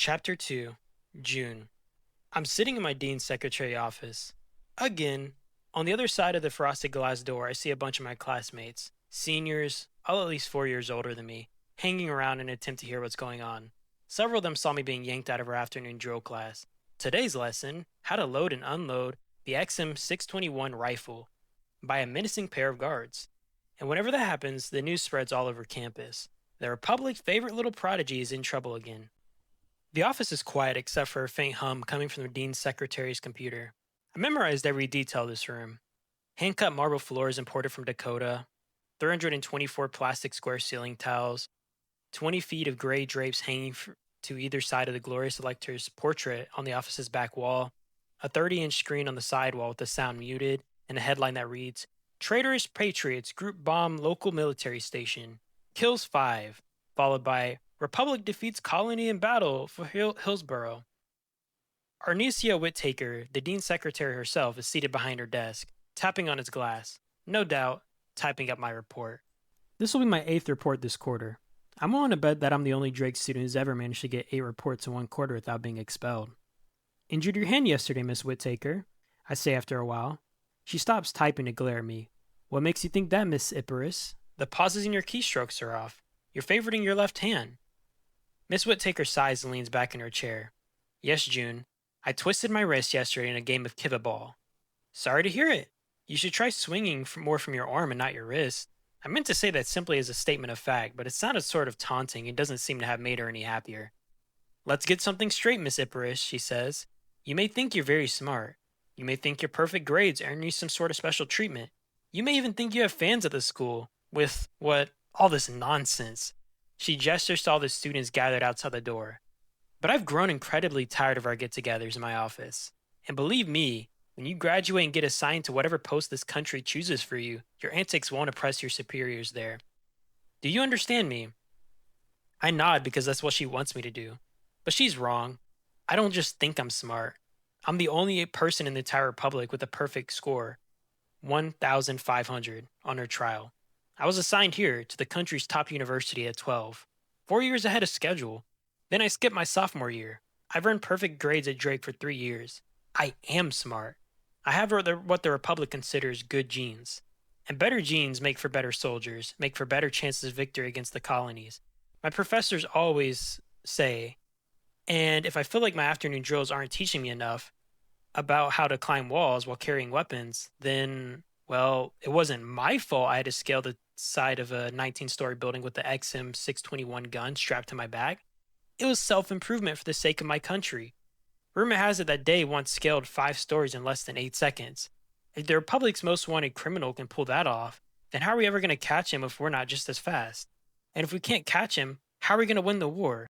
Chapter 2, June. I'm sitting in my dean's secretary office. Again, on the other side of the frosted glass door, I see a bunch of my classmates, seniors, all at least 4 years older than me, hanging around in an attempt to hear what's going on. Several of them saw me being yanked out of our afternoon drill class. Today's lesson: how to load and unload the XM 621 rifle by a menacing pair of guards. And whenever that happens, the news spreads all over campus. The Republic's favorite little prodigy is in trouble again. The office is quiet except for a faint hum coming from the dean's secretary's computer. I memorized every detail of this room. Hand-cut marble floors imported from Dakota, 324 plastic square ceiling tiles, 20 feet of gray drapes hanging to either side of the glorious elector's portrait on the office's back wall, a 30-inch screen on the side wall with the sound muted, and a headline that reads, "Traitorous Patriots Group Bomb Local Military Station. Kills 5," followed by "Republic Defeats Colony in Battle for Hillsborough." Arnesia Whittaker, the Dean's secretary herself, is seated behind her desk, tapping on its glass. No doubt, typing up my report. This will be my 8th report this quarter. I'm willing to bet that I'm the only Drake student who's ever managed to get 8 reports in one quarter without being expelled. "Injured your hand yesterday, Miss Whittaker," I say after a while. She stops typing to glare at me. "What makes you think that, Miss Iparus? The pauses in your keystrokes are off. You're favoriting your left hand." Miss Whittaker sighs and leans back in her chair. "Yes, June. I twisted my wrist yesterday in a game of kickball." "Sorry to hear it. You should try swinging more from your arm and not your wrist." I meant to say that simply as a statement of fact, but it sounded sort of taunting and doesn't seem to have made her any happier. "Let's get something straight, Miss Iparus," she says. "You may think you're very smart. You may think your perfect grades earn you some sort of special treatment. You may even think you have fans at the school with, all this nonsense." She gestures to all the students gathered outside the door. "But I've grown incredibly tired of our get-togethers in my office. And believe me, when you graduate and get assigned to whatever post this country chooses for you, your antics won't impress your superiors there. Do you understand me?" I nod because that's what she wants me to do. But she's wrong. I don't just think I'm smart. I'm the only person in the entire republic with a perfect score, 1,500, on her trial. I was assigned here to the country's top university at 12, 4 years ahead of schedule. Then I skipped my sophomore year. I've earned perfect grades at Drake for 3 years. I am smart. I have what the Republic considers good genes. And better genes make for better soldiers, make for better chances of victory against the colonies. My professors always say, and if I feel like my afternoon drills aren't teaching me enough about how to climb walls while carrying weapons, then, well, it wasn't my fault I had to scale the side of a 19-story building with the XM 621 gun strapped to my back. It was self-improvement for the sake of my country. Rumor has it that Day once scaled 5 stories in less than 8 seconds. If the Republic's most wanted criminal can pull that off, then how are we ever going to catch him if we're not just as fast? And if we can't catch him, how are we going to win the war?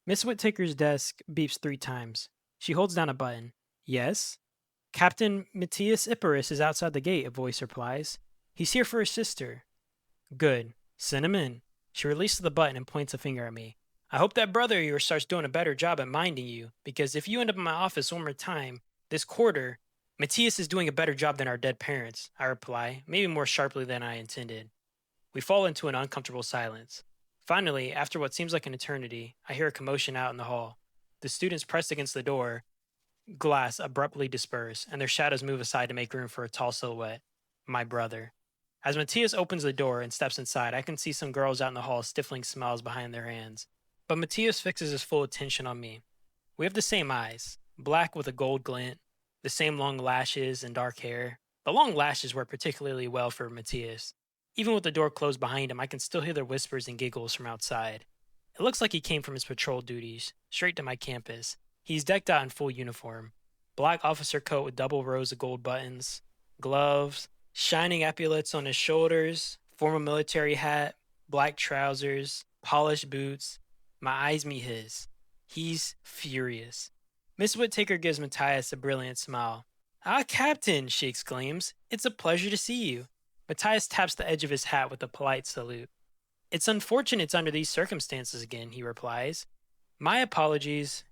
Miss Whittaker's desk beeps 3 times. She holds down a button. "Yes?" "Captain Matthias Iparus is outside the gate," a voice replies. "He's here for his sister." "Good. Send him in." She releases the button and points a finger at me. "I hope that brother of yours starts doing a better job at minding you, because if you end up in my office one more time this quarter, Matthias is doing a better job than our dead parents," I reply, maybe more sharply than I intended. We fall into an uncomfortable silence. Finally, after what seems like an eternity, I hear a commotion out in the hall. The students pressed against the door glass abruptly disperse, and their shadows move aside to make room for a tall silhouette. My brother. As Matthias opens the door and steps inside, I can see some girls out in the hall stifling smiles behind their hands. But Matthias fixes his full attention on me. We have the same eyes, black with a gold glint, the same long lashes and dark hair. The long lashes work particularly well for Matthias. Even with the door closed behind him, I can still hear their whispers and giggles from outside. It looks like he came from his patrol duties, straight to my campus. He's decked out in full uniform. Black officer coat with double rows of gold buttons, gloves, shining epaulets on his shoulders, formal military hat, black trousers, polished boots. My eyes meet his. He's furious. Miss Whittaker gives Matthias a brilliant smile. "Ah, Captain," she exclaims. "It's a pleasure to see you." Matthias taps the edge of his hat with a polite salute. "It's unfortunate it's under these circumstances again," he replies. "My apologies."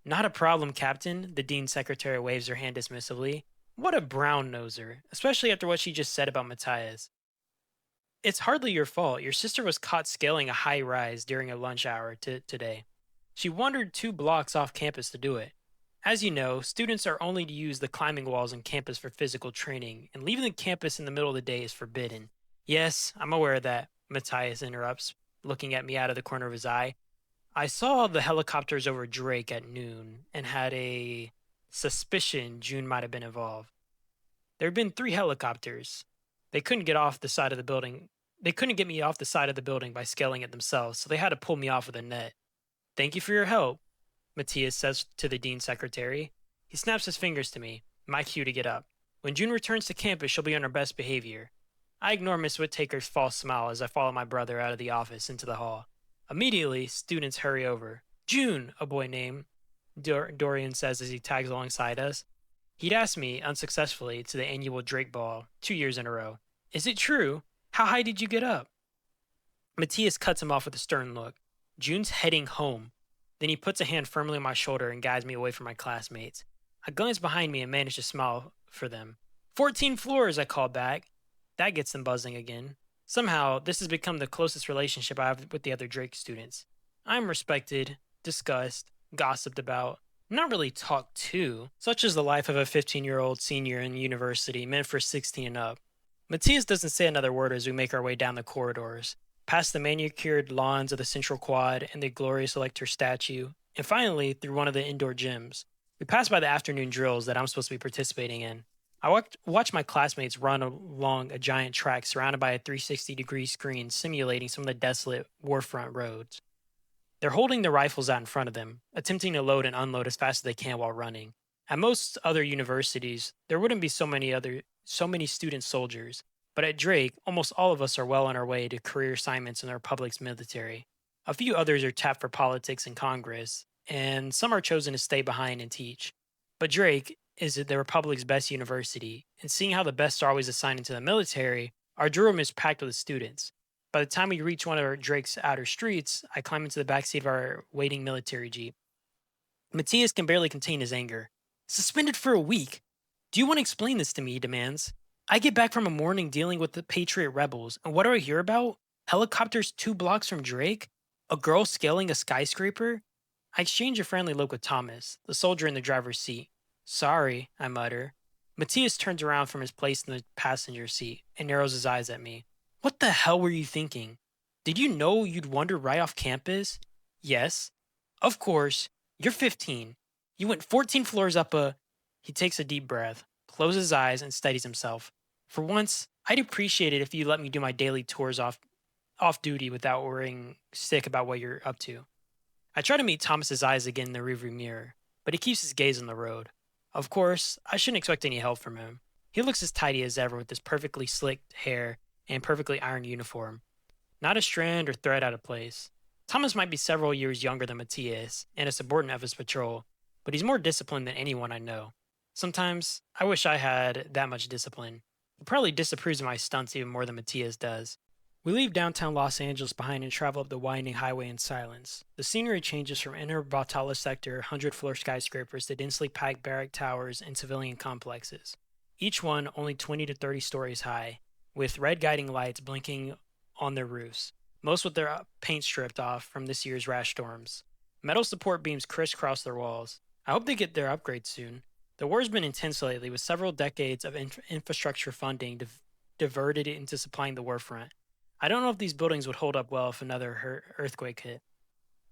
"Not a problem, Captain," the Dean's secretary waves her hand dismissively. What a brown-noser, especially after what she just said about Matthias. "It's hardly your fault. Your sister was caught scaling a high rise during a lunch hour today. She wandered 2 blocks off campus to do it. As you know, students are only to use the climbing walls on campus for physical training, and leaving the campus in the middle of the day is forbidden. Yes, I'm aware of that, Matthias interrupts, looking at me out of the corner of his eye. I saw the helicopters over Drake at noon and had a suspicion June might have been involved. There had been 3 helicopters. They couldn't get off the side of the building. They couldn't get me off the side of the building by scaling it themselves, so they had to pull me off with a net. Thank you for your help, Matthias says to the dean's secretary. He snaps his fingers to me, my cue to get up. When June returns to campus, she'll be on her best behavior. I ignore Miss Whittaker's false smile as I follow my brother out of the office into the hall. Immediately, students hurry over. June, a boy named Dorian says as he tags alongside us. He'd asked me, unsuccessfully, to the annual Drake Ball 2 years in a row. Is it true? How high did you get up? Matthias cuts him off with a stern look. June's heading home. Then he puts a hand firmly on my shoulder and guides me away from my classmates. I glance behind me and manage to smile for them. 14 floors, I call back. That gets them buzzing again. Somehow, this has become the closest relationship I have with the other Drake students. I'm respected, discussed, gossiped about, not really talked to, such as the life of a 15-year-old senior in university meant for 16 and up. Matthias doesn't say another word as we make our way down the corridors, past the manicured lawns of the central quad and the glorious elector statue, and finally through one of the indoor gyms. We pass by the afternoon drills that I'm supposed to be participating in. I watch my classmates run along a giant track surrounded by a 360-degree screen simulating some of the desolate warfront roads. They're holding their rifles out in front of them, attempting to load and unload as fast as they can while running. At most other universities, there wouldn't be so many student soldiers, but at Drake, almost all of us are well on our way to career assignments in the Republic's military. A few others are tapped for politics in Congress, and some are chosen to stay behind and teach. But Drake is the Republic's best university, and seeing how the best are always assigned into the military, our dorm room is packed with students. By the time we reach one of our Drake's outer streets, I climb into the backseat of our waiting military jeep. Matthias can barely contain his anger. Suspended for a week? Do you want to explain this to me? He demands. I get back from a morning dealing with the Patriot rebels, and what do I hear about? Helicopters 2 blocks from Drake? A girl scaling a skyscraper? I exchange a friendly look with Thomas, the soldier in the driver's seat. Sorry, I mutter. Matthias turns around from his place in the passenger seat and narrows his eyes at me. What the hell were you thinking? Did you know you'd wander right off campus? Yes. Of course. You're 15. You went 14 floors up a... He takes a deep breath, closes his eyes, and steadies himself. For once, I'd appreciate it if you let me do my daily tours off duty without worrying sick about what you're up to. I try to meet Thomas's eyes again in the rearview mirror, but he keeps his gaze on the road. Of course, I shouldn't expect any help from him. He looks as tidy as ever with his perfectly slicked hair and perfectly ironed uniform. Not a strand or thread out of place. Thomas might be several years younger than Matthias and a subordinate of his patrol, but he's more disciplined than anyone I know. Sometimes, I wish I had that much discipline. He probably disapproves of my stunts even more than Matthias does. We leave downtown Los Angeles behind and travel up the winding highway in silence. The scenery changes from inner Bautala sector 100-floor skyscrapers to densely packed barrack towers and civilian complexes, each one only 20 to 30 stories high, with red guiding lights blinking on their roofs, most with their paint stripped off from this year's rash storms. Metal support beams crisscross their walls. I hope they get their upgrades soon. The war's been intense lately, with several decades of infrastructure funding diverted into supplying the warfront. I don't know if these buildings would hold up well if another earthquake hit.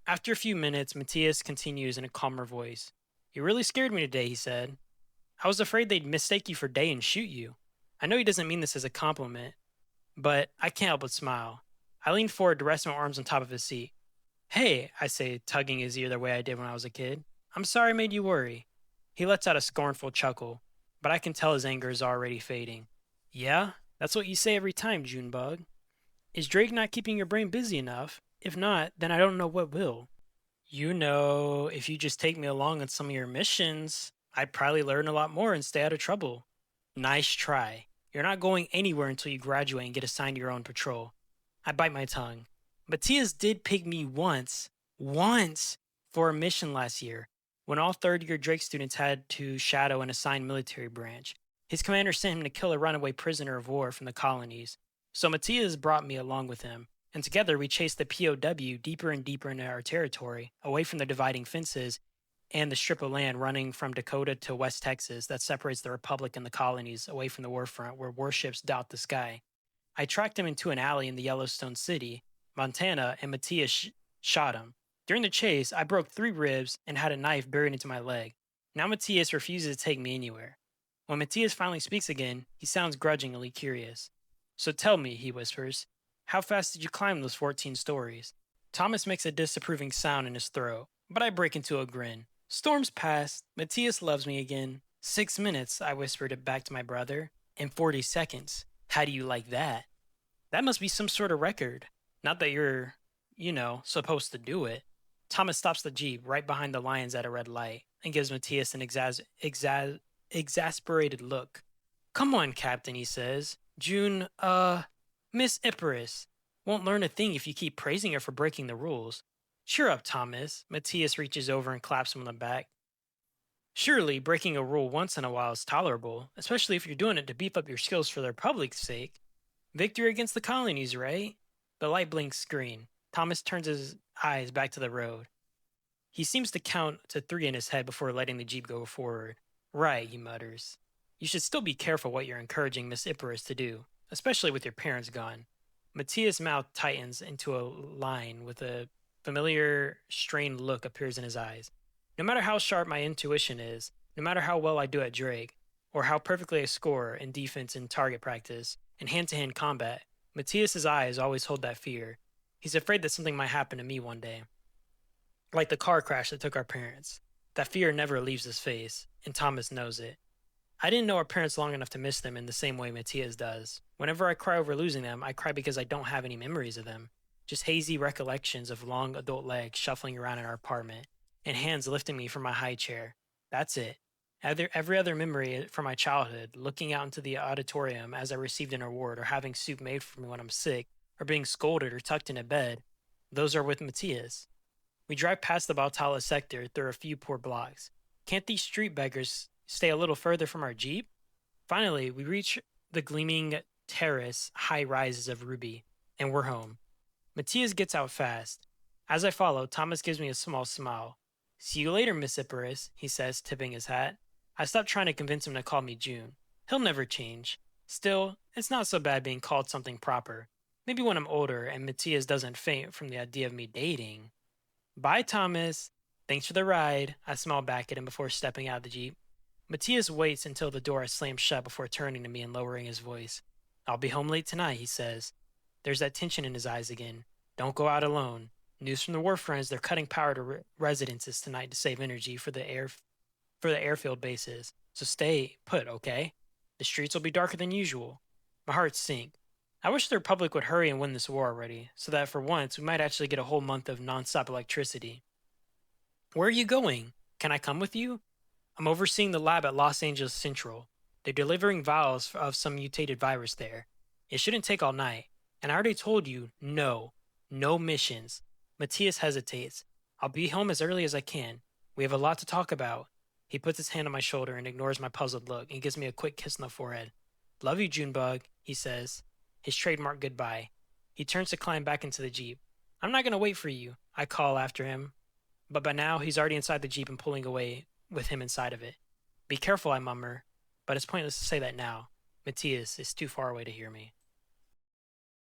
After a few minutes, Matthias continues in a calmer voice. You really scared me today, he said. I was afraid they'd mistake you for Day and shoot you. I know he doesn't mean this as a compliment, but I can't help but smile. I lean forward to rest my arms on top of his seat. Hey, I say, tugging his ear the way I did when I was a kid. I'm sorry I made you worry. He lets out a scornful chuckle, but I can tell his anger is already fading. Yeah, that's what you say every time, Junebug. Is Drake not keeping your brain busy enough? If not, then I don't know what will. You know, if you just take me along on some of your missions, I'd probably learn a lot more and stay out of trouble. Nice try. You're not going anywhere until you graduate and get assigned to your own patrol. I bite my tongue. Matthias did pick me once, for a mission last year, when all third-year Drake students had to shadow an assigned military branch. His commander sent him to kill a runaway prisoner of war from the colonies. So Matthias brought me along with him, and together we chased the POW deeper and deeper into our territory, away from the dividing fences and the strip of land running from Dakota to West Texas that separates the Republic and the colonies, away from the warfront where warships dot the sky. I tracked him into an alley in the Yellowstone City, Montana, and Matthias shot him. During the chase, I broke 3 ribs and had a knife buried into my leg. Now Matthias refuses to take me anywhere. When Matthias finally speaks again, he sounds grudgingly curious. So tell me, he whispers, how fast did you climb those 14 stories? Thomas makes a disapproving sound in his throat, but I break into a grin. Storms past. Matthias loves me again. 6 minutes, I whispered it back to my brother. And 40 seconds. How do you like that? That must be some sort of record. Not that you're, supposed to do it. Thomas stops the Jeep right behind the lions at a red light and gives Matthias an exasperated look. Come on, Captain, he says. June, Miss Icarus won't learn a thing if you keep praising her for breaking the rules. Cheer up, Thomas. Matthias reaches over and claps him on the back. Surely, breaking a rule once in a while is tolerable, especially if you're doing it to beef up your skills for the Republic's sake. Victory against the colonies, right? The light blinks green. Thomas turns his eyes back to the road. He seems to count to 3 in his head before letting the Jeep go forward. Right, he mutters. You should still be careful what you're encouraging Miss Icarus to do, especially with your parents gone. Matthias' mouth tightens into a line with a familiar, strained look appears in his eyes. No matter how sharp my intuition is, no matter how well I do at Drake, or how perfectly I score in defense and target practice, and hand-to-hand combat, Matthias's eyes always hold that fear. He's afraid that something might happen to me one day. Like the car crash that took our parents. That fear never leaves his face, and Thomas knows it. I didn't know our parents long enough to miss them in the same way Matthias does. Whenever I cry over losing them, I cry because I don't have any memories of them. Just hazy recollections of long adult legs shuffling around in our apartment, and hands lifting me from my high chair. That's it. Every other memory from my childhood, looking out into the auditorium as I received an award, or having soup made for me when I'm sick, or being scolded or tucked into bed, those are with Matthias. We drive past the Baltala sector through a few poor blocks. Can't these street beggars stay a little further from our Jeep? Finally, we reach the gleaming terrace high rises of Ruby, and we're home. Matthias gets out fast. As I follow, Thomas gives me a small smile. See you later, Miss Icarus, he says, tipping his hat. I stopped trying to convince him to call me June. He'll never change. Still, it's not so bad being called something proper. Maybe when I'm older and Matthias doesn't faint from the idea of me dating. Bye, Thomas. Thanks for the ride. I smile back at him before stepping out of the Jeep. Matthias waits until the door is slammed shut before turning to me and lowering his voice. I'll be home late tonight, he says. There's that tension in his eyes again. Don't go out alone. News from the warfront is they're cutting power to residences tonight to save energy for the airfield bases. So stay put, okay? The streets will be darker than usual. My heart sinks. I wish the Republic would hurry and win this war already, so that for once we might actually get a whole month of non-stop electricity. Where are you going? Can I come with you? I'm overseeing the lab at Los Angeles Central. They're delivering vials of some mutated virus there. It shouldn't take all night. And I already told you, no. No missions. Matthias hesitates. I'll be home as early as I can. We have a lot to talk about. He puts his hand on my shoulder and ignores my puzzled look and gives me a quick kiss on the forehead. Love you, Junebug, he says. His trademark goodbye. He turns to climb back into the Jeep. I'm not going to wait for you, I call after him. But by now, he's already inside the Jeep and pulling away with him inside of it. Be careful, I murmur. But it's pointless to say that now. Matthias is too far away to hear me.